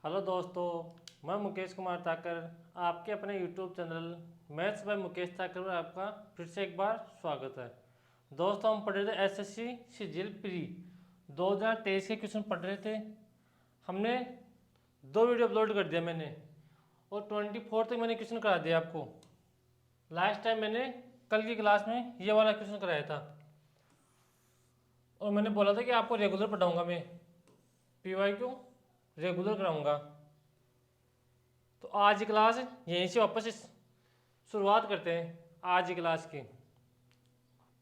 Hello दोस्तों, मैं मुकेश कुमार ताकर आपके अपने YouTube channel maths by Mukesh Takar पर आपका फिर से एक बार स्वागत है। दोस्तों, हम पढ़ रहे थे एसएससी सीजीएल प्री 2023 के क्वेश्चन पढ़ रहे थे। हमने 2 वीडियो अपलोड कर दिया मैंने, और 24 तक मैंने क्वेश्चन करा दिया आपको। लास्ट टाइम मैंने कल की क्लास में ये वाला क्वेश्चन कराया था, और मैंने बोला था कि आपको रेगुलर पढ़ाऊंगा मैं, PYQ रेगुलर कराऊंगा। तो आज की क्लास यहीं से वापस शुरुआत करते हैं। आज की क्लास की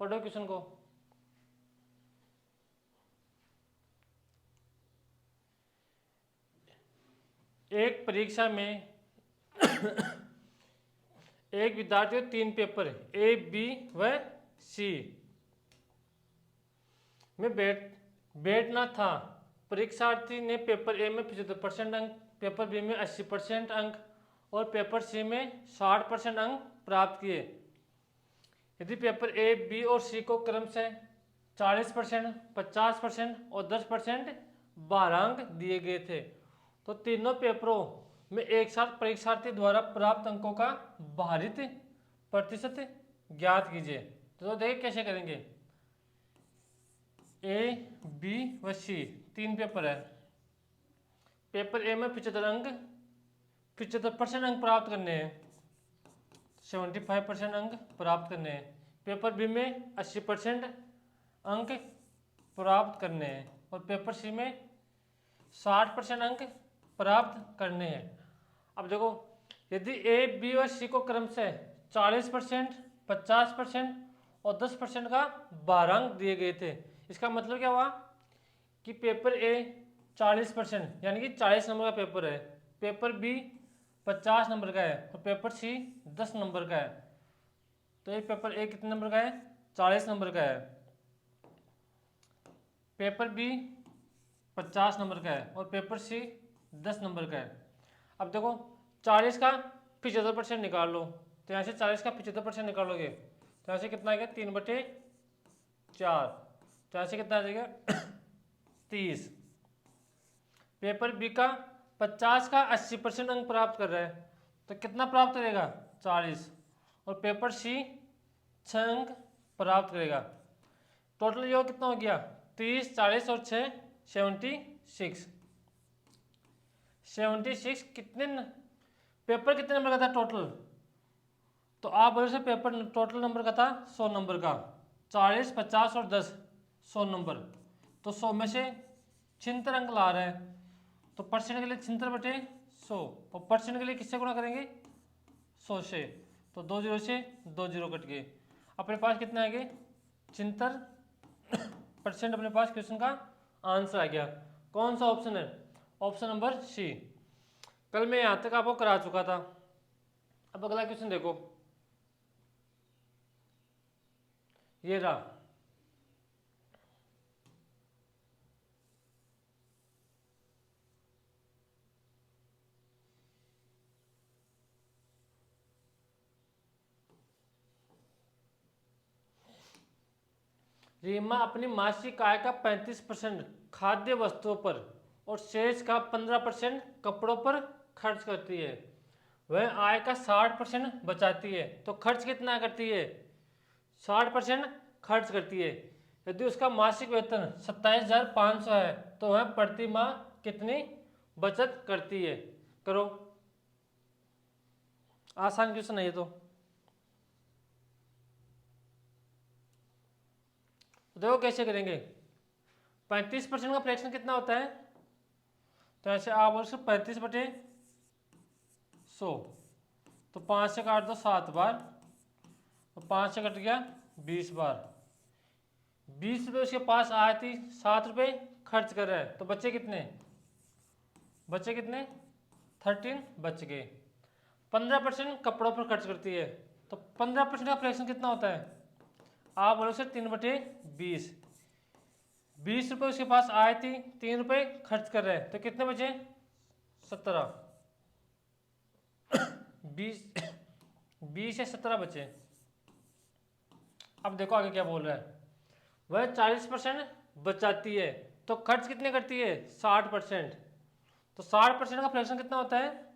पढ़ो क्वेश्चन को। एक परीक्षा में एक विद्यार्थी को 3 पेपर ए, बी व सी में बैठना था। परीक्षार्थी ने पेपर ए में 75% अंक, पेपर बी में 80% अंक और पेपर सी में 60% अंक प्राप्त किए। यदि पेपर ए, बी और सी को क्रमशः 40%, 50% और 10% 12 अंक दिए गए थे, तो तीनों पेपरों में एक साथ परीक्षार्थी द्वारा प्राप्त अंकों का भारित प्रतिशत ज्ञात कीजिए। तो देखिए कैसे करेंगे। ए, बी व सी 3 पेपर है। पेपर ए में 75 अंक, 75% अंक प्राप्त करने हैं, 75% अंक प्राप्त करने हैं। पेपर बी में 80% अंक प्राप्त करने हैं, और पेपर सी में 60% अंक प्राप्त करने हैं। अब देखो, यदि ए, बी और सी को क्रमशः 40%, 50% और 10% का 12 अंक दिए गए थे, इसका मतलब क्या हुआ कि पेपर ए 40% यानी कि 40 नंबर का पेपर है, पेपर बी 50 नंबर का है और पेपर सी 10 नंबर का है। तो ये पेपर ए कितने नंबर का है? 40 नंबर का है। पेपर बी 50 नंबर का है और पेपर सी 10 नंबर का है। अब देखो, 40 का 75% निकाल लो, तो यहाँ से 40 का 75% निकालोगे तो यहाँ से कितना आ गया? 3/4। तो यहाँ से कितना आ जाएगा? 30। पेपर बी का 50 का 80% अंक प्राप्त कर रहा है, तो कितना प्राप्त करेगा? 40। और पेपर सी 6 अंक प्राप्त करेगा। टोटल योग कितना हो गया? 30, 40 और 6 76। 76 कितने पेपर कितने नंबर का था टोटल? तो आप बोले से पेपर टोटल नंबर का था 100 नंबर का। 40, 50 और 10 100 नंबर, तो 100 में से 76 अंक ला रहा है, तो परसेंट के लिए 76/100, और परसेंट के लिए किससे गुणा करेंगे? 100 से। तो 2 जीरो से 2 जीरो कट गए। अपने पास कितने आ गए? 76% अपने पास क्वेश्चन का आंसर आ गया। कौन सा ऑप्शन है? Option number C. कल मैं यहां तक आपको करा चुका था। अब अगला क्वेश्चन देखो, ये रहा। रीमा अपनी मासिक आय का 35% खाद्य वस्तुओं पर और शेष का 15% कपड़ों पर खर्च करती है। वह आय का 60% बचाती है, तो खर्च कितना करती है? 60% खर्च करती है। यदि उसका मासिक वेतन 27,500 है, तो वह प्रति माह कितनी बचत करती है? करो, आसान क्वेश्चन है ये। तो देखो कैसे करेंगे। 35% का फ्रैक्शन कितना होता है? तो ऐसे आप बोल सकते 35/100, तो 5 से काट दो 7 बार, और 5 से कट गया 20 बार। 20 रुपये उसके पास आए थी, 7 रुपये खर्च कर रहा है, तो बचे कितने? बचे कितने? 13 बच गए। 15% कपड़ों पर खर्च करती है, तो 15% का फ्रैक्शन कितना होता है? आप बोलो से 3/20। 20 रुपये उसके पास आए थी, 3 रुपये खर्च कर रहे हैं, तो कितने बचे? 17। 20 20 या 17 बचे। अब देखो आगे क्या बोल रहा है। वह 40% बचाती है, तो खर्च कितने करती है? 60%। तो 60% का फ्रैक्शन कितना होता है?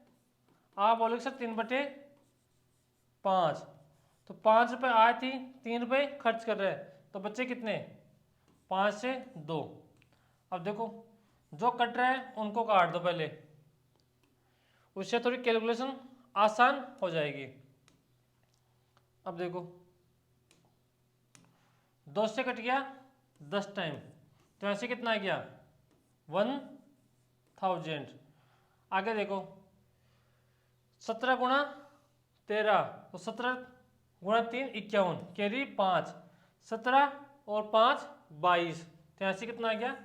आप बोलोगे सर 3/5। तो 5 रुपये आए थी, 3 रुपये खर्च कर रहे हैं, तो बच्चे कितने? 5 से 2। अब देखो जो कट रहा है उनको काट दो पहले, उससे थोड़ी कैलकुलेशन आसान हो जाएगी। अब देखो 2 से कट गया 10 टाइम, तो ऐसे कितना आ गया? 1000। आगे देखो 17 गुणा 13, तो 17 गुणा 3 51, कैरी 5, 17 और 5 22, तो ऐसे कितना आ गया?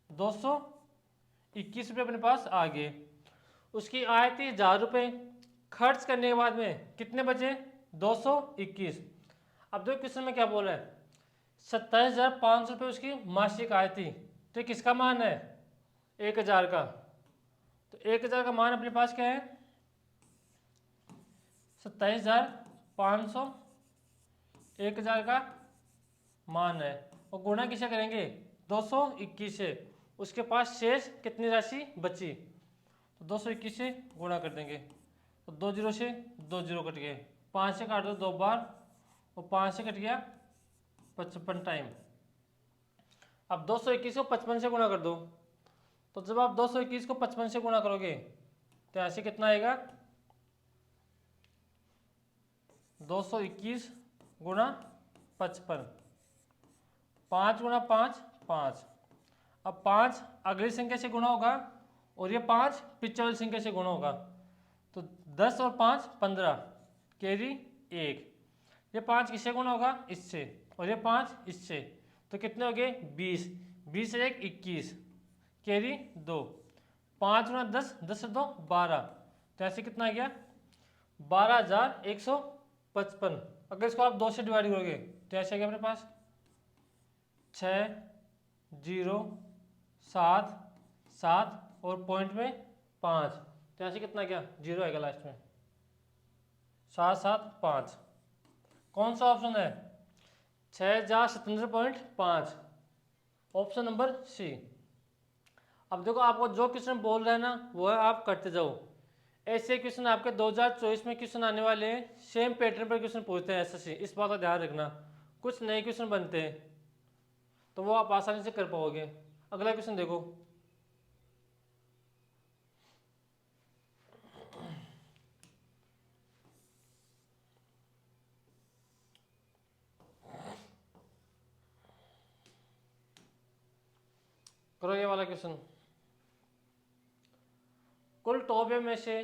221 रुपये अपने पास आ गए। उसकी आय थी 1000 रुपये, खर्च करने के बाद में कितने बचे? 221। अब देखो क्वेश्चन में क्या बोल रहा है? 27,500 रुपये उसकी मासिक आय थी, तो ये किसका मान है? 1000 का। तो 1000 का मान अपने पास क्या है? 27,500 1000 का मान है, और गुणा किसे करेंगे? 221 से। उसके पास शेष कितनी राशि बची? तो 221 से गुणा कर देंगे, तो 2 जीरो से 2 जीरो कट गए, 5 से काट दो 2 बार, और 5 से कट गया 55 टाइम। अब 221 को 55 से गुणा कर दो, तो जब आप 221 को 55 से गुणा करोगे तो ऐसे कितना आएगा? 221 गुणा 55, 5 गुणा 5 5। अब 5 अगली संख्या से गुणा होगा, और ये 5 पीछे वाली संख्या से गुणा होगा, तो 10 और 5 15, कैरी 1। ये 5 किससे गुणा होगा? इससे, और ये 5 इससे, तो कितने हो गए? 20, 20 से 1 21, कैरी 2, 5 गुणा 10, 10 से 2 12, तो ऐसे कितना आ गया? 12,155। अगर इसको आप 2 से डिवाइड करोगे तो ऐसे आ गया अपने पास 6 0 7 7 और पॉइंट में 5, तो ऐसे कितना गया? 0 आएगा लास्ट में। 7 7 5, कौन सा ऑप्शन है? 6,57.5, ऑप्शन नंबर सी। अब देखो आपको जो क्वेश्चन बोल रहे हैं ना वो है आप करते जाओ। ऐसे क्वेश्चन आपके 2024 में क्वेश्चन आने वाले हैं, सेम पैटर्न पर क्वेश्चन पूछते हैं एसएससी, इस बात का ध्यान रखना। कुछ नए क्वेश्चन बनते हैं तो वो आप आसानी से कर पाओगे। अगला क्वेश्चन देखो, करो ये वाला क्वेश्चन। कुल टोपे में से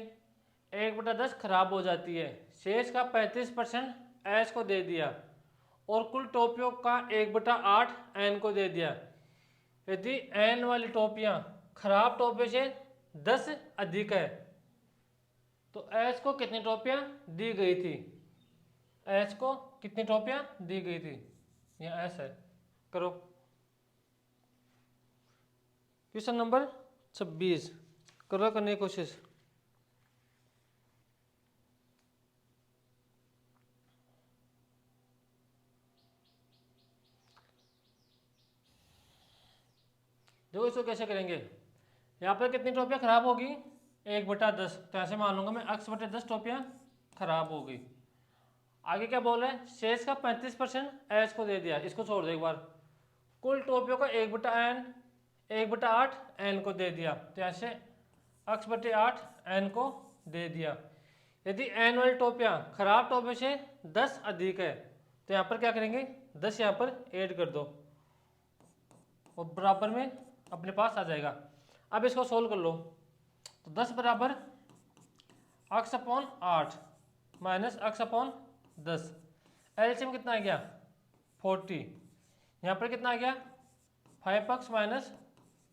1/10 खराब हो जाती है, शेष का 35% एस को दे दिया, और कुल टोपियों का 1/8 एन को दे दिया। यदि एन वाली टोपियां खराब टोपे से 10 अधिक है तो एस को कितनी टोपियां दी गई थी? एस को कितनी टोपियां दी गई थी? यहाँ एस है। करो क्वेश्चन नंबर 26, करो करने की कोशिश। देखो इसको कैसे करेंगे। यहाँ पर कितनी टोपियाँ खराब होगी? 1/10, तो ऐसे मान लूंगा मैं x/10 टोपियाँ खराब हो गई। आगे क्या बोल रहे हैं? शेष का 35% एस को दे दिया, इसको छोड़ दो एक बार। कुल टोपियों का 1/8 एन को दे दिया, तो ऐसे x/8 एन को दे दिया। यदि एन वाली टोपियाँ खराब टोपियों से 10 अधिक है तो यहाँ पर क्या करेंगे? 10 यहाँ पर ऐड कर दो, और बराबर में अपने पास आ जाएगा। अब इसको सोल्व कर लो, तो 10 बराबर x/8 माइनस x/10, एलसीएम कितना आ गया? 40। यहाँ पर कितना आ गया? 5x माइनस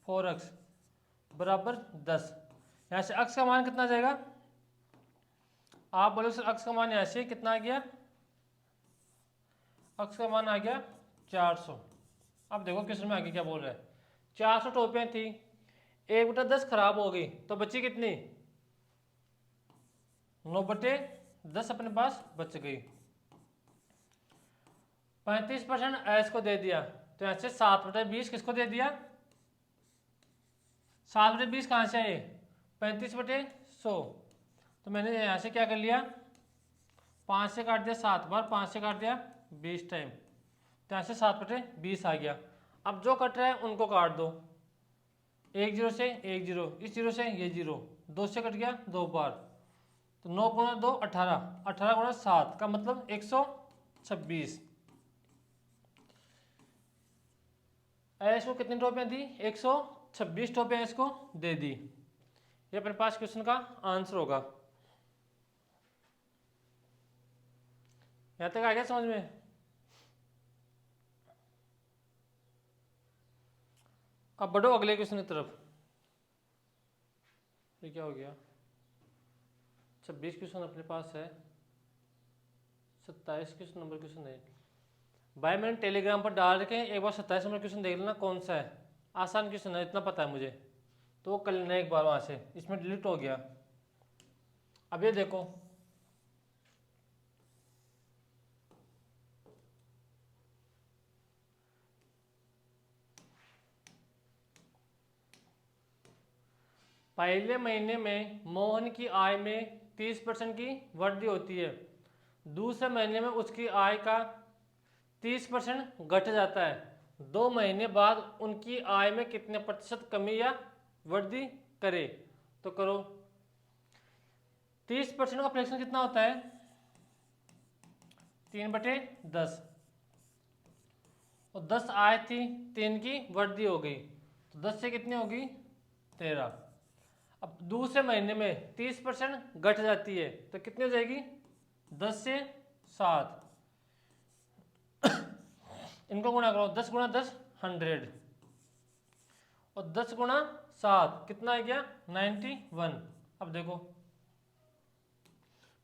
4x बराबर 10। यहाँ से x का मान कितना आ जाएगा? आप बोलो सर x का मान यहाँ से कितना आ गया? x का मान आ गया 400। अब देखो क्वेश्चन में आगे क्या बोल रहा है। 400 टोपियाँ थी, 1/10 खराब हो गई, तो बची कितनी? 9/10 अपने पास बच गई। 35% एस को दे दिया, तो ऐसे 7/20 किसको दे दिया? 7/20 कहाँ से आए? 35/100। तो मैंने यहाँ से क्या कर लिया, 5 से काट दिया 7 बार, 5 से काट दिया 20 टाइम, तो यहाँ से 7/20 आ गया। अब जो कट रहा है उनको काट दो, एक जीरो से एक जीरो, इस जीरो से ये जीरो, 2 से कट गया 2 बार, तो 9 गुणा 2 18, 18 गुणा 7 का मतलब 126। इसको कितनी टोपियाँ दी, 126 टोपियाँ इसको दे दी। ये अपने पास क्वेश्चन का आंसर होगा। यहाँ तक आ गया समझ में। अब बढ़ो अगले क्वेश्चन की तरफ। ये क्या हो गया, 26 क्वेश्चन अपने पास है, 27 क्वेश्चन नंबर क्वेश्चन है भाई। मैंने टेलीग्राम पर डाल रखे हैं, एक बार 27 नंबर क्वेश्चन देख लेना कौन सा है, आसान क्वेश्चन है, इतना पता है मुझे, तो वो कर लेना एक बार वहाँ से, इसमें डिलीट हो गया। अब ये देखो, पहले महीने में मोहन की आय में 30% की वृद्धि होती है, दूसरे महीने में उसकी आय का 30% घट जाता है, 2 महीने बाद उनकी आय में कितने प्रतिशत कमी या वृद्धि करे। तो करो, 30% का फ्रैक्शन कितना होता है, 3/10, और 10 आय थी, 3 की वृद्धि हो गई, तो 10 से कितनी होगी 13। अब दूसरे महीने में 30% घट जाती है, तो कितनी हो जाएगी 10 से 7, इनको गुणा करो, 10 गुणा 10 100, और 10 गुणा 7 कितना आ गया 91। अब देखो,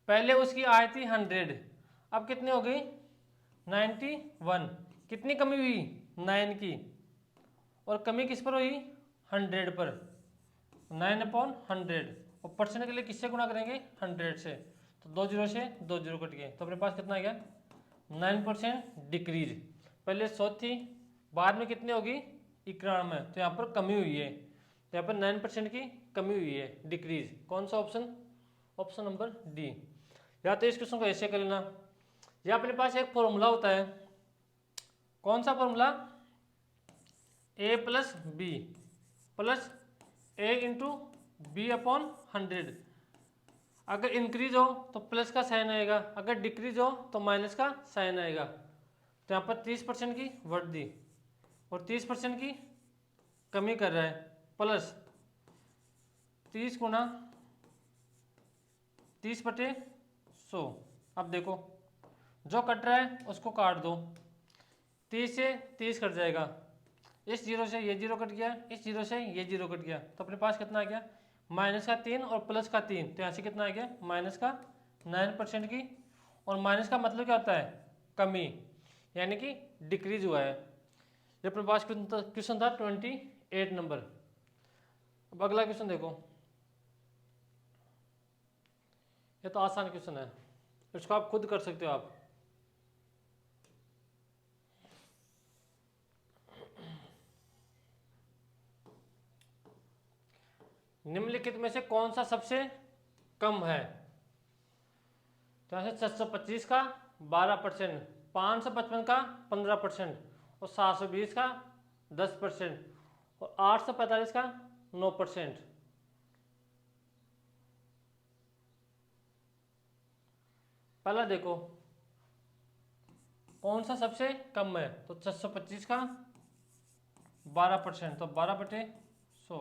पहले उसकी आय थी 100, अब कितनी हो गई 91, कितनी कमी हुई 9 की, और कमी किस पर हुई 100 पर, 9/100, और परसेंट के लिए किससे गुणा करेंगे 100 से, तो 2 जीरो से 2 जीरो कट गए, तो अपने पास कितना आ गया 9% डिक्रीज। पहले 100 थी, बाद में कितनी होगी 91, तो यहाँ पर कमी हुई है, तो यहाँ पर 9% की कमी हुई है, डिक्रीज। कौन सा ऑप्शन, ऑप्शन नंबर डी। या तो इस क्वेश्चन को ऐसे कर लेना, या अपने पास एक फॉर्मूला होता है, कौन सा formula, a plus B plus a into B upon 100। अगर इंक्रीज हो तो प्लस का साइन आएगा, अगर डिक्रीज हो तो माइनस का साइन आएगा। तो यहाँ पर 30% की वृद्धि और 30% की कमी कर रहा है, प्लस 30 गुणा 30/100। अब देखो, जो कट रहा है उसको काट दो, 30 से 30 कट जाएगा, इस जीरो से ये जीरो कट गया, इस जीरो से ये जीरो कट गया, तो अपने पास कितना आ गया माइनस का 3 और प्लस का 3, तो यहाँ से कितना आ गया माइनस का 9% की। और माइनस का मतलब क्या होता है, कमी, यानी कि डिक्रीज हुआ है। ये अपने पास क्वेश्चन था 28 नंबर। अब अगला क्वेश्चन देखो, ये तो आसान क्वेश्चन है, इसको आप खुद कर सकते हो आप। निम्नलिखित में से कौन सा सबसे कम है, तो यहाँ से 625 का 12%, 555 का 15%, और 720 का 10%, और 845 का 9%। पहला देखो कौन सा सबसे कम है, तो 625 का 12%, तो 12/100,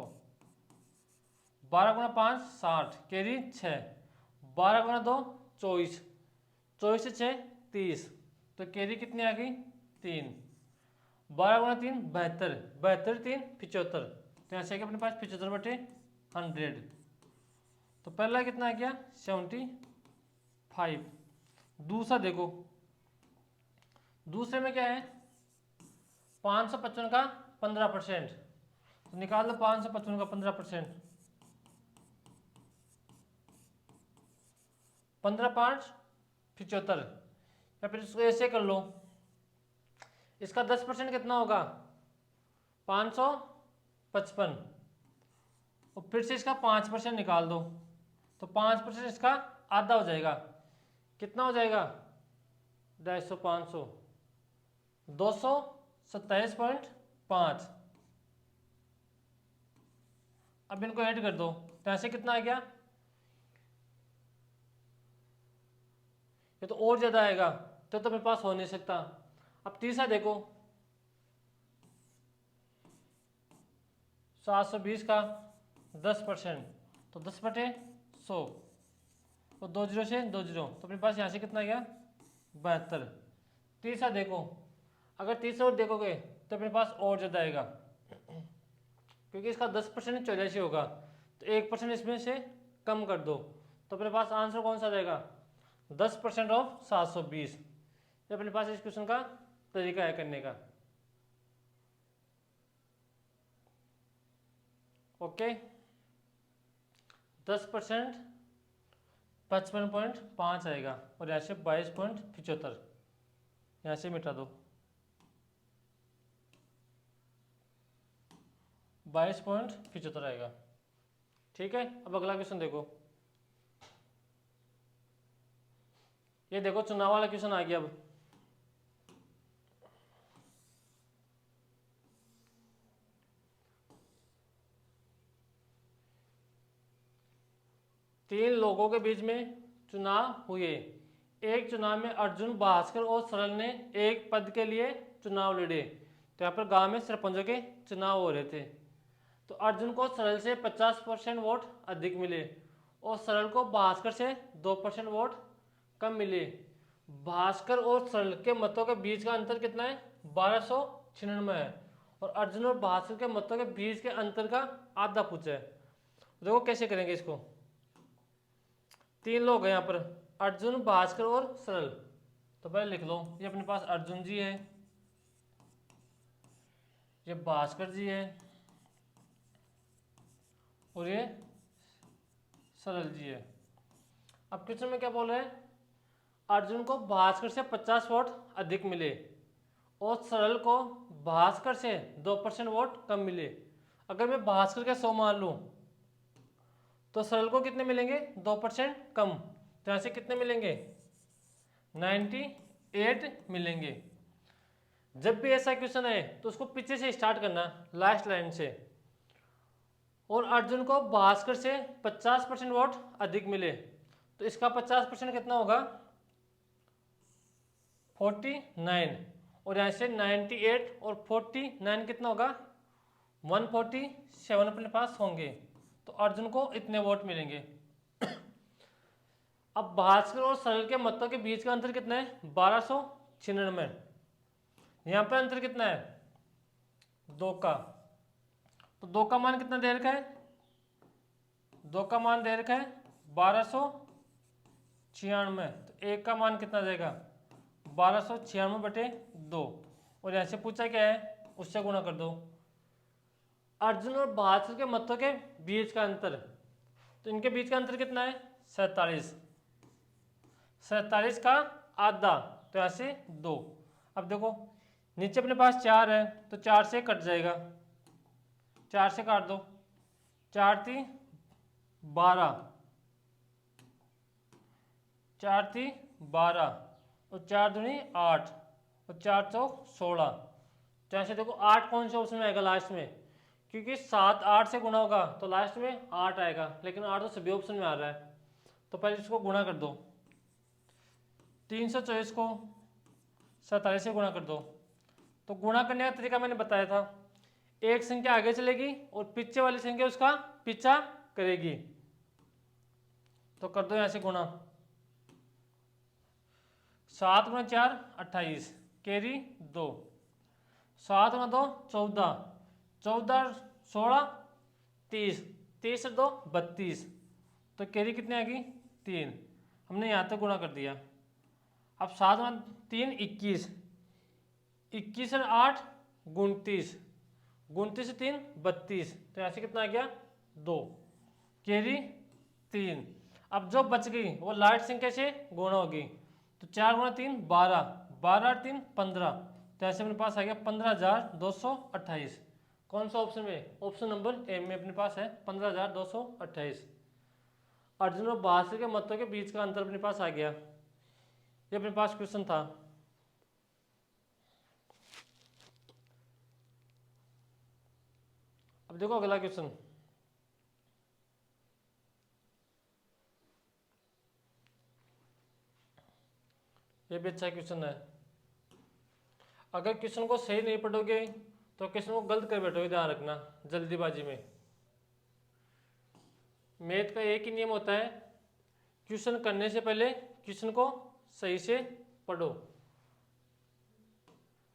12 गुणा 5 60, कैरी 6, 12 गुणा 2 24, 24 से 6 30, तो कैरी कितनी आ गई 3, 12 गुणा 3 72, 72 3 75, तो यहाँ से अपने पास 75/100। तो पहला कितना आ गया 75। दूसरा देखो, दूसरे में क्या है 555 का 15%, तो निकाल लो 555 का 15%, 15 5 75, या फिर इसको ऐसे कर लो, इसका 10% कितना होगा 555, और फिर से इसका 5% निकाल दो, तो 5% इसका आधा हो जाएगा। कितना हो जाएगा? 250, 500, 227.5। अब इनको ऐड कर दो, तो ऐसे कितना आ गया? ये तो और ज्यादा आएगा, तो मेरे पास हो नहीं सकता। अब तीसरा देखो, 720 का 10%, तो 10/100, तो 2 जीरो से 2 जीरो, तो अपने पास यहाँ से कितना आ गया? 72। तीसरा देखो, अगर तीसरा और देखोगे तो अपने पास और ज़्यादा आएगा, क्योंकि इसका 10% 84 होगा, तो 1% इसमें से कम कर दो, तो अपने पास आंसर कौन सा आ जाएगा? 10% ऑफ 720। ये अपने पास इस क्वेश्चन का तरीका है करने का। ओके, 10% 55.5 आएगा, और यहाँ से 22.75 यहाँ से मिटा दो, 22.75 आएगा। ठीक है, अब अगला क्वेश्चन देखो। ये देखो चुनाव वाला क्वेश्चन आ गया। अब तीन लोगों के बीच में चुनाव हुए। एक चुनाव में अर्जुन, भास्कर और सरल ने एक पद के लिए चुनाव लड़े। तो यहाँ पर गांव में सरपंचों के चुनाव हो रहे थे। तो अर्जुन को सरल से 50% वोट अधिक मिले और सरल को भास्कर से 2% वोट कम मिले। भास्कर और सरल के मतों के बीच का अंतर कितना है? 1296 है, और अर्जुन और भास्कर के मतों के बीच के अंतर का आधा पूछा है। देखो कैसे करेंगे इसको। तीन लोग हैं यहाँ पर, अर्जुन, भास्कर और सरल। तो पहले लिख लो, ये अपने पास अर्जुन जी है, ये भास्कर जी है, और ये सरल जी है। अब क्वेश्चन में क्या बोल रहे हैं? अर्जुन को भास्कर से 50 वोट अधिक मिले और सरल को भास्कर से 2% वोट कम मिले। अगर मैं भास्कर के 100 मान लूं तो सरल को कितने मिलेंगे? 2% कम, तो यहाँ से कितने मिलेंगे? 98 मिलेंगे। जब भी ऐसा क्वेश्चन है तो उसको पीछे से स्टार्ट करना, लास्ट लाइन से। और अर्जुन को भास्कर से 50% वोट अधिक मिले, तो इसका 50% कितना होगा? 49, और यहाँ से 98 और 49 कितना होगा? 147 अपने पास होंगे, तो अर्जुन को इतने वोट मिलेंगे। अब भास्कर और सरल के मतों के बीच का अंतर कितना है? 1296। यहाँ पर अंतर कितना है? 2 का, तो 2 का मान कितना दे रखा है? 2 का मान दे रखा है 1296, तो 1 का मान कितना देगा? 1296/2, और यहाँ से पूछा क्या है? उससे गुणा कर दो। अर्जुन और भास्कर के मतों के बीच का अंतर, तो इनके बीच का अंतर कितना है? 47। 47 का आधा, तो यहाँ से 2। अब देखो नीचे अपने पास 4 है, तो 4 से कट जाएगा, 4 से काट दो, 4 थी 12, 4 थी 12, और 4 दूनी 8, और 4 तो 16। तो यहाँ से देखो 8 कौन से ऑप्शन में आएगा लास्ट में? क्योंकि 7 8 से गुणा होगा तो लास्ट में 8 आएगा, लेकिन 8 तो सभी ऑप्शन में आ रहा है। तो पहले इसको गुणा कर दो, 324 को 47 से गुणा कर दो। तो गुणा करने का तरीका मैंने बताया था, एक संख्या आगे चलेगी और पीछे वाली संख्या उसका पीछा करेगी। तो कर दो यहाँ से गुणा, 7 × 4 28, कैरी 2, 7 × 2 14, 14 16 30, 30 से 2 32, तो कैरी कितनी आ गई? 3। हमने यहाँ तक गुणा कर दिया। अब 7 × 3 21, 21 और 8 29, 29 से 3 32, तो यहाँ से कितना आ गया? 2, कैरी 3। अब जो बच गई वो लास्ट संख्या से गुणा होगी, तो 4 × 3 12, 12 और 3 15, तो ऐसे मेरे पास आ गया 15,228। कौन सा ऑप्शन में? ऑप्शन नंबर ए में अपने पास है 15,228। अर्जुन और बहादुर के मतों के बीच का अंतर अपने पास आ गया। ये अपने पास क्वेश्चन था। अब देखो अगला क्वेश्चन। ये भी अच्छा क्वेश्चन है। अगर क्वेश्चन को सही नहीं पढ़ोगे तो क्वेश्चन को गलत कर बैठोगे, ध्यान रखना जल्दीबाजी में। मैथ का एक ही नियम होता है, क्वेश्चन करने से पहले क्वेश्चन को सही से पढ़ो।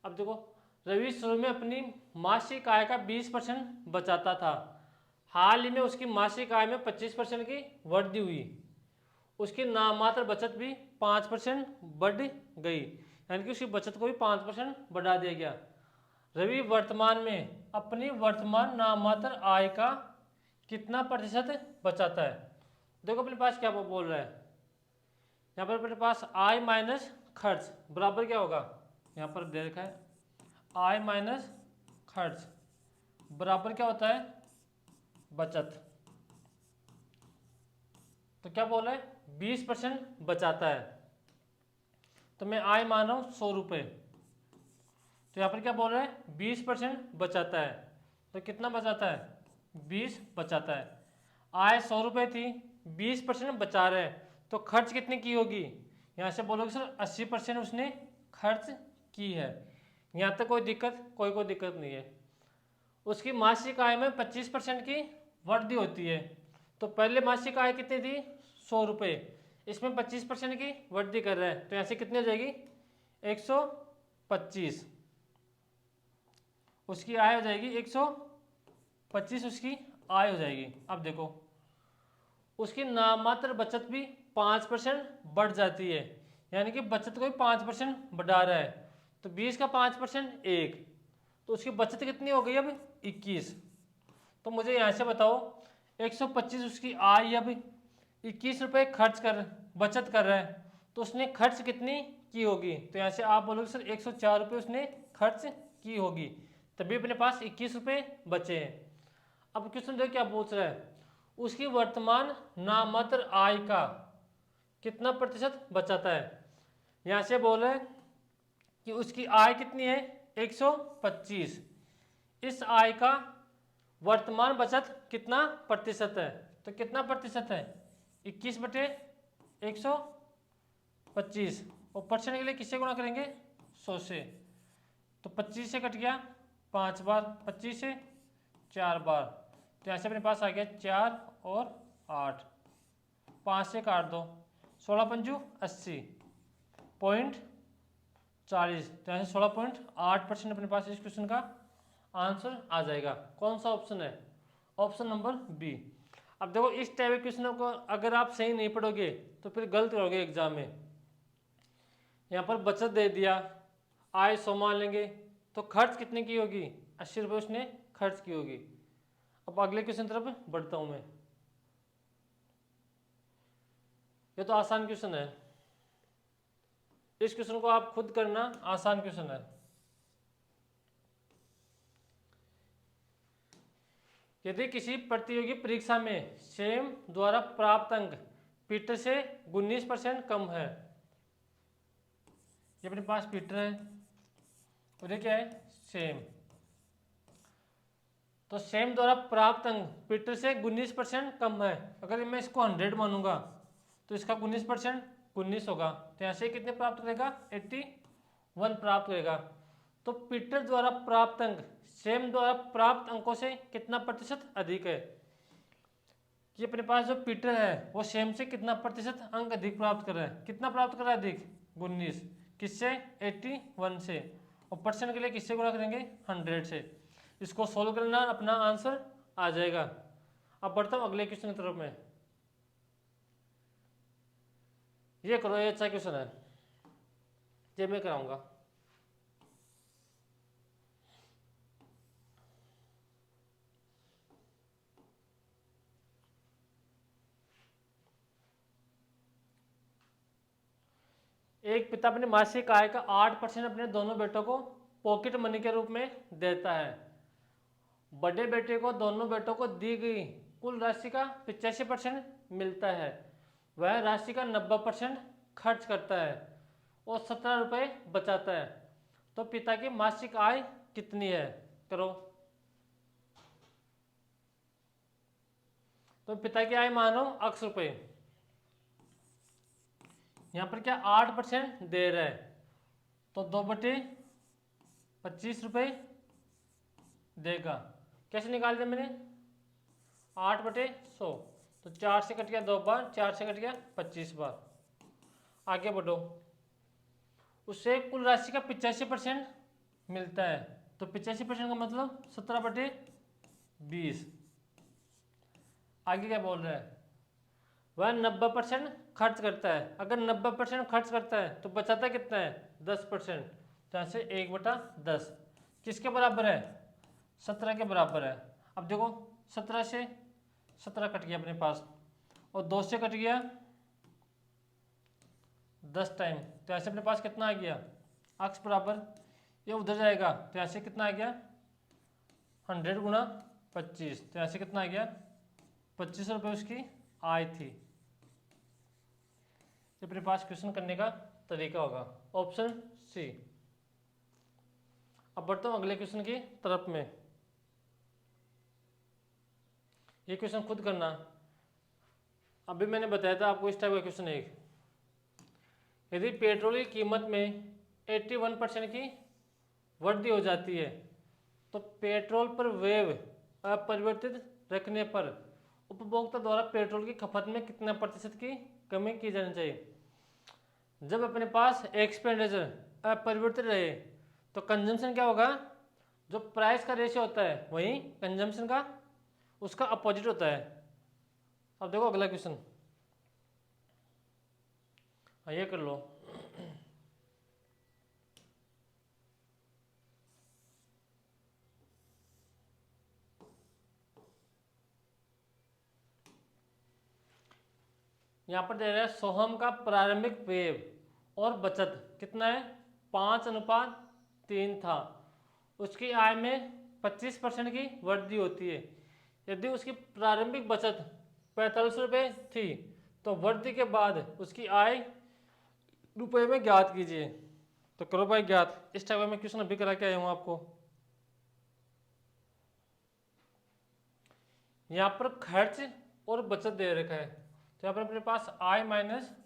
अब देखो, रवि शुरू में अपनी मासिक आय का 20% बचाता था। हाल ही में उसकी मासिक आय में 25% की वृद्धि हुई। उसकी नाममात्र बचत भी 5% बढ़ गई, यानी कि उसकी बचत को भी 5% बढ़ा दिया गया। रवि वर्तमान में अपनी वर्तमान नाममात्र आय का कितना प्रतिशत बचाता है? देखो अपने पास क्या बोल रहा है, यहाँ पर अपने पास आय माइनस खर्च बराबर क्या होगा? यहाँ पर दे रखा है आय माइनस खर्च बराबर क्या होता है? बचत। तो क्या बोल रहा है? 20% बचाता है। तो मैं आय मान रहा हूँ 100 रुपये, तो यहाँ पर क्या बोल रहा है? 20% बचाता है। तो कितना बचाता है? 20 बचाता है। आय 100 रुपये थी, 20% बचा रहे हैं, तो खर्च कितनी की होगी? यहाँ से बोलोगे सर 80% उसने खर्च की है। यहाँ तक कोई दिक्कत नहीं है। उसकी मासिक आय में 25% की वृद्धि होती है। तो पहले मासिक आय कितनी थी? 100 रुपये, इसमें 25% की वृद्धि कर रहा है, तो यहाँ से कितनी हो जाएगी? 125। उसकी आय हो जाएगी 125, उसकी आय हो जाएगी। अब देखो, उसकी नाममात्र बचत भी 5% बढ़ जाती है, यानी कि बचत को भी 5% बढ़ा रहा है। तो 20 का 5% 1, तो उसकी बचत कितनी हो गई अब? 21। तो मुझे यहाँ से बताओ, 125 उसकी आय, अब 21 रुपये बचत कर रहा है, तो उसने खर्च कितनी की होगी? तो यहाँ से आप बोलोगे सर 104 रुपये उसने खर्च की होगी, तभी अपने पास 21 रुपये बचे हैं। अब क्वेश्चन देखो क्या पूछ रहा है, उसकी वर्तमान नाममात्र आय का कितना प्रतिशत बचाता है? यहाँ से बोल रहे हैं कि उसकी आय कितनी है? 125। इस आय का वर्तमान बचत कितना प्रतिशत है? तो कितना प्रतिशत है? 21/125, और परसेंट के लिए किससे गुणा करेंगे? 100 से। तो 25 से कट गया 5 बार, 25 से 4 बार, तो यहाँ से अपने पास आ गया 4 और 8, 5 से काट दो, 16 पंजू 80.40, तो यहाँ से 16.8% अपने पास इस क्वेश्चन का आंसर आ जाएगा। कौन सा ऑप्शन है? Option number B. अब देखो, इस टाइप के क्वेश्चनों को अगर आप सही नहीं पढ़ोगे तो फिर गलत करोगे एग्जाम में। यहाँ पर बचत दे दिया, आय 100 मान लेंगे, तो खर्च कितने की होगी? 80 रुपये उसने खर्च की होगी। अब अगले क्वेश्चन तरफ बढ़ता हूँ मैं। ये तो आसान क्वेश्चन है, इस क्वेश्चन को आप खुद करना, आसान क्वेश्चन है। यदि किसी प्रतियोगी परीक्षा में सेम द्वारा प्राप्त अंक पीटर से 19% कम है, ये अपने पास पीटर है और ये क्या है? सेम। तो सेम द्वारा प्राप्त अंक पीटर से 19% कम है। अगर मैं इसको 100 मानूंगा तो इसका 19% 19 होगा, तो यहाँ से कितने प्राप्त करेगा? 81 प्राप्त करेगा। तो पीटर द्वारा प्राप्त अंक सेम द्वारा प्राप्त अंकों से कितना प्रतिशत अधिक है? कि अपने पास जो पीटर है वो सेम से कितना प्रतिशत अंक अधिक प्राप्त कर रहा है? कितना प्राप्त कर रहा है अधिक? 19। किससे? 81 से। और परसेंट के लिए किससे गुणा करेंगे? 100 से। इसको सोल्व करना, अपना आंसर आ जाएगा। अब बढ़ता हूँ अगले क्वेश्चन की तरफ में। ये करो, ये अच्छा क्वेश्चन है, ये मैं कराऊंगा। एक पिता अपने मासिक आय का 8% अपने दोनों बेटों को पॉकेट मनी के रूप में देता है। बड़े बेटे को दोनों बेटों को दी गई कुल राशि का 85% मिलता है, वह राशि का 90% खर्च करता है और 17 रुपये बचाता है, तो पिता की मासिक आय कितनी है? करो। तो पिता की आय मानो x रुपये, यहाँ पर क्या 8% दे रहा है, तो 2/25 रुपये देगा। कैसे निकाल दिया मैंने? 8/100, तो 4 से कट गया 2 बार, 4 से कट गया 25 बार। आगे बढ़ो, उससे कुल राशि का 85% मिलता है, तो 85% का मतलब 17/20। आगे क्या बोल रहा है? वह 90% खर्च करता है। अगर 90% खर्च करता है तो बचाता कितना है? 10%। तो यहाँ से 1/10 किसके बराबर है? 17 के बराबर है। अब देखो 17 से 17 कट गया अपने पास, और 2 से कट गया 10 टाइम, तो ऐसे अपने पास कितना आ गया? x बराबर, ये उधर जाएगा तो ऐसे कितना आ गया? 100 गुणा 25, तो ऐसे कितना आ गया? 25 रुपये उसकी आय थी। अपने पास क्वेश्चन करने का तरीका होगा ऑप्शन सी। अब बढ़ता हूँ अगले क्वेश्चन की तरफ में। ये क्वेश्चन खुद करना, अभी मैंने बताया था आपको इस टाइप का क्वेश्चन। एक, यदि पेट्रोल की कीमत में 81% की वृद्धि हो जाती है तो पेट्रोल पर व्यय अपरिवर्तित रखने पर उपभोक्ता द्वारा पेट्रोल की खपत में कितना प्रतिशत की कमी की जानी चाहिए? जब अपने पास एक्सपेंडिचर अपरिवर्तित रहे तो कंजम्पशन क्या होगा? जो प्राइस का रेशियो होता है वही कंजम्पशन का उसका अपोजिट होता है। अब देखो अगला क्वेश्चन, ये कर लो। यहाँ पर दे रहा है सोहम का प्रारंभिक व्यय और बचत कितना है? 5:3 था। उसकी आय में 25% की वृद्धि होती है। यदि उसकी प्रारंभिक बचत 45 रुपये थी तो वृद्धि के बाद उसकी आय रुपये में ज्ञात कीजिए। तो करो भाई ज्ञात। इस टाइप में क्वेश्चन अभी करा के आया हूँ आपको। यहाँ पर खर्च और बचत दे रखा है, तो यहाँ पर अपने पास आय माइनस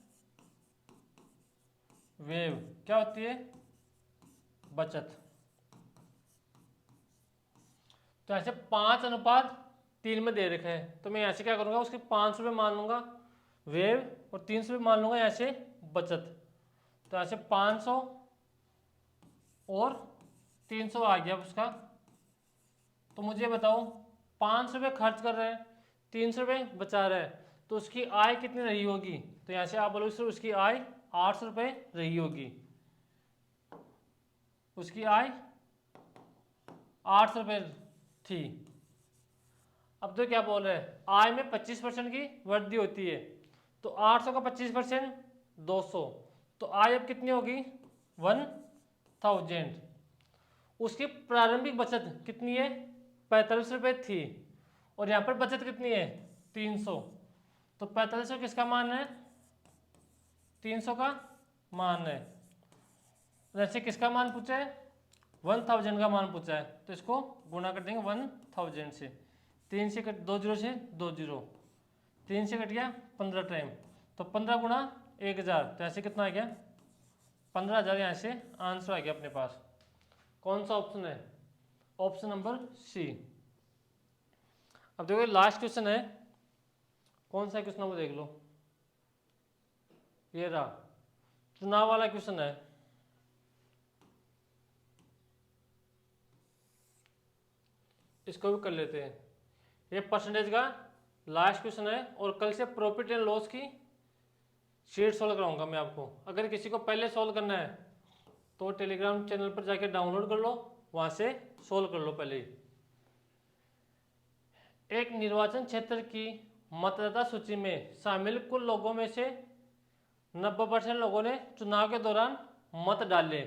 व्यय क्या होती है? बचत। तो ऐसे 5:3 में दे रखा है, तो मैं यहाँ से क्या करूँगा? उसके 500 रुपये मान लूँगा व्यय और 300 रुपये मान लूँगा यहाँ से बचत। तो ऐसे 500 और 300 आ गया उसका। तो मुझे बताओ 500 रुपये खर्च कर रहे हैं, 300 रुपये बचा रहा है, तो उसकी आय कितनी रही होगी? तो यहाँ से आप बोलो सर उसकी आय 800 रुपये रही होगी। उसकी आय 800 रुपये थी। अब तो क्या बोल रहे हैं? आय में 25% की वृद्धि होती है, तो 800 का 25% 200, तो आय अब कितनी होगी? 1000। उसकी प्रारंभिक बचत कितनी है? 45 रुपये थी, और यहाँ पर बचत कितनी है? 300। तो 45 किसका मान है? 300 का मान है। जैसे किसका मान पूछा है? 1000 का मान पूछा है, तो इसको गुणा कर देंगे 1000 से। 3 से कट 2 जीरो से 2 जीरो, 3 से कट गया 15 टाइम, तो 15 गुणा 1000, तो ऐसे कितना आ गया? 15,000। यहाँ से आंसर आ गया अपने पास। कौन सा ऑप्शन है? Option number C. अब देखो लास्ट क्वेश्चन है, कौन सा क्वेश्चन है वो देख लो। ये रहा, चुनाव वाला क्वेश्चन है। इसको भी कर लेते हैं। ये परसेंटेज का लास्ट क्वेश्चन है, और कल से प्रॉफिट एंड लॉस की शीट सॉल्व कराऊंगा मैं आपको। अगर किसी को पहले सॉल्व करना है तो टेलीग्राम चैनल पर जाके डाउनलोड कर लो, वहां से सॉल्व कर लो पहले ही। एक निर्वाचन क्षेत्र की मतदाता सूची में शामिल कुल लोगों में से 90% लोगों ने चुनाव के दौरान मत डाले।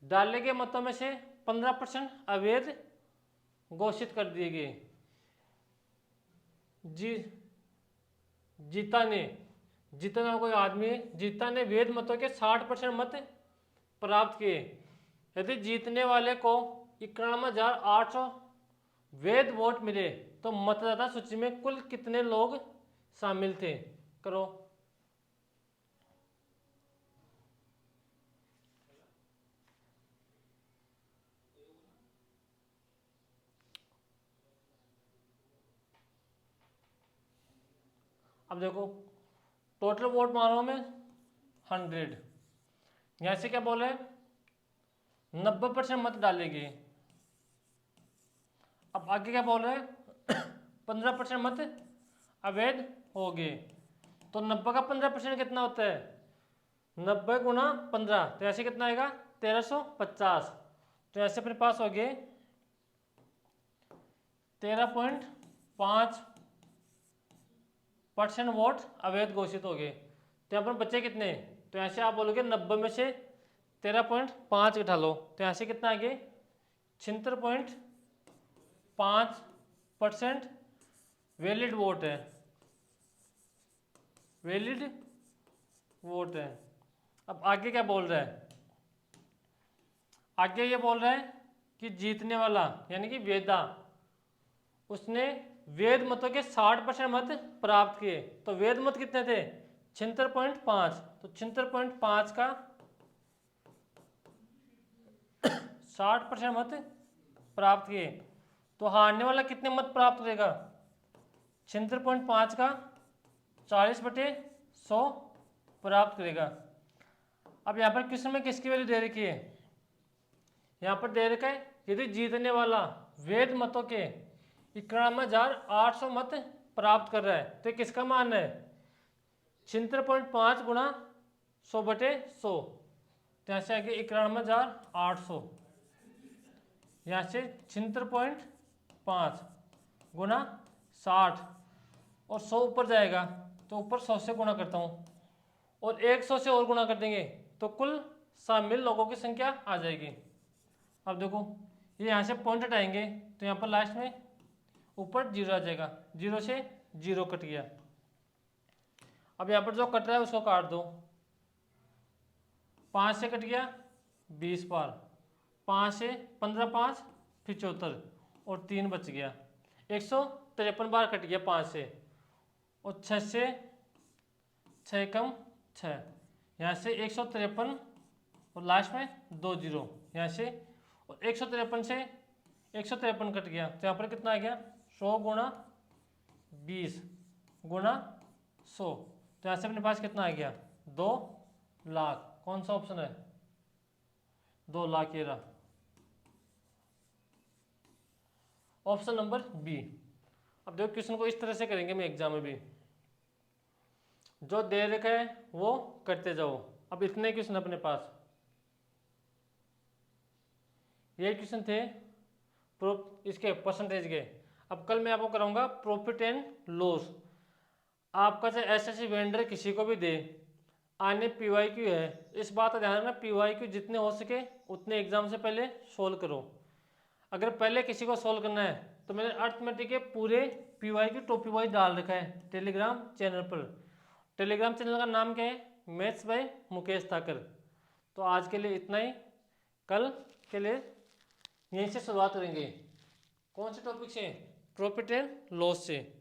डाले गए मतों में से 15% अवैध घोषित कर दिए गए। जी जीता ने, जितना कोई आदमी है, जीता ने वेद मतों के 60% मत प्राप्त किए। यदि जीतने वाले को 91,800 वेद वोट मिले तो मतदाता सूची में कुल कितने लोग शामिल थे? करो। अब देखो टोटल वोट मानो में 100, यहाँ से क्या बोल रहे हैं 90% मत डालेगी। अब आगे क्या बोल रहे हैं 15% मत अवैध हो गए। तो 90 का 15% कितना होता है 90 गुना 15, तो ऐसे कितना आएगा 1350। तो ऐसे अपने पास हो गए 13.5% वोट अवैध घोषित हो गए। तो यहाँ पर बच्चे कितने, तो ऐसे आप बोलोगे 90 में से 13.5 घटा लो, तो ऐसे कितना आ गए 76.5% वैलिड वोट है, वैलिड वोट है। अब आगे क्या बोल रहा है, आगे ये बोल रहा है कि जीतने वाला यानी कि वेदा, उसने वेद मतों के 60% मत प्राप्त किए। तो वेद मत कितने थे 76.5, तो 76.5 का 60% मत प्राप्त किए, तो हारने वाला कितने मत प्राप्त करेगा 76.5 का 40/100 प्राप्त करेगा। अब यहाँ पर क्वेश्चन में किसकी वैल्यू दे रखी है, यहाँ पर दे रखा है यदि जीतने वाला वेद मतों के 91,800 मत प्राप्त कर रहा है तो किसका मान है 76.5 गुना 100/100, तो यहाँ से आगे 91,800, यहाँ से 76.5 गुना 60 और 100 ऊपर जाएगा तो ऊपर 100 से गुणा करता हूँ और 100 से और गुणा कर देंगे तो कुल शामिल लोगों की संख्या आ जाएगी। अब देखो ये यहाँ से पॉइंट हटाएंगे तो यहाँ पर लास्ट में ऊपर 0 आ जाएगा, 0 से 0 कट गया। अब यहाँ पर जो कट रहा है उसको काट दो, 5 से कट गया 20 बार, 5 से 15, 5 75 और 3 बच गया, 153 बार कट गया 5 से, और 6 से 6 कम 6, यहाँ से 153 और लास्ट में 2 0 यहाँ से, और 153 से 153 कट गया तो यहाँ पर कितना आ गया 100 गुणा 20 गुणा 100, तो यहाँ से अपने पास कितना आ गया 2 लाख। कौन सा ऑप्शन है 2 लाख, ये रहा ऑप्शन नंबर बी। अब देखो क्वेश्चन को इस तरह से करेंगे मैं एग्जाम में भी, जो दे रखा है वो करते जाओ। अब इतने क्वेश्चन अपने पास, ये क्वेश्चन थे इसके परसेंटेज के। अब कल मैं आपको कराऊंगा प्रॉफिट एंड लॉस। आपका चाहे एसएससी वेंडर किसी को भी दे, आने पीवाईक्यू है, इस बात का ध्यान रखना पीवाईक्यू जितने हो सके उतने एग्जाम से पहले सोल्व करो। अगर पहले किसी को सोल्व करना है तो मैंने अर्थमेटिक के पूरे पीवाईक्यू टॉपिक वाइज डाल रखा है टेलीग्राम चैनल पर। टेलीग्राम चैनल का नाम क्या है मैथ्स बाय मुकेश ठाकर। तो आज के लिए इतना ही, कल के लिए यहीं से शुरुआत करेंगे। कौन से टॉपिक से, प्रॉफिट एंड लॉस से।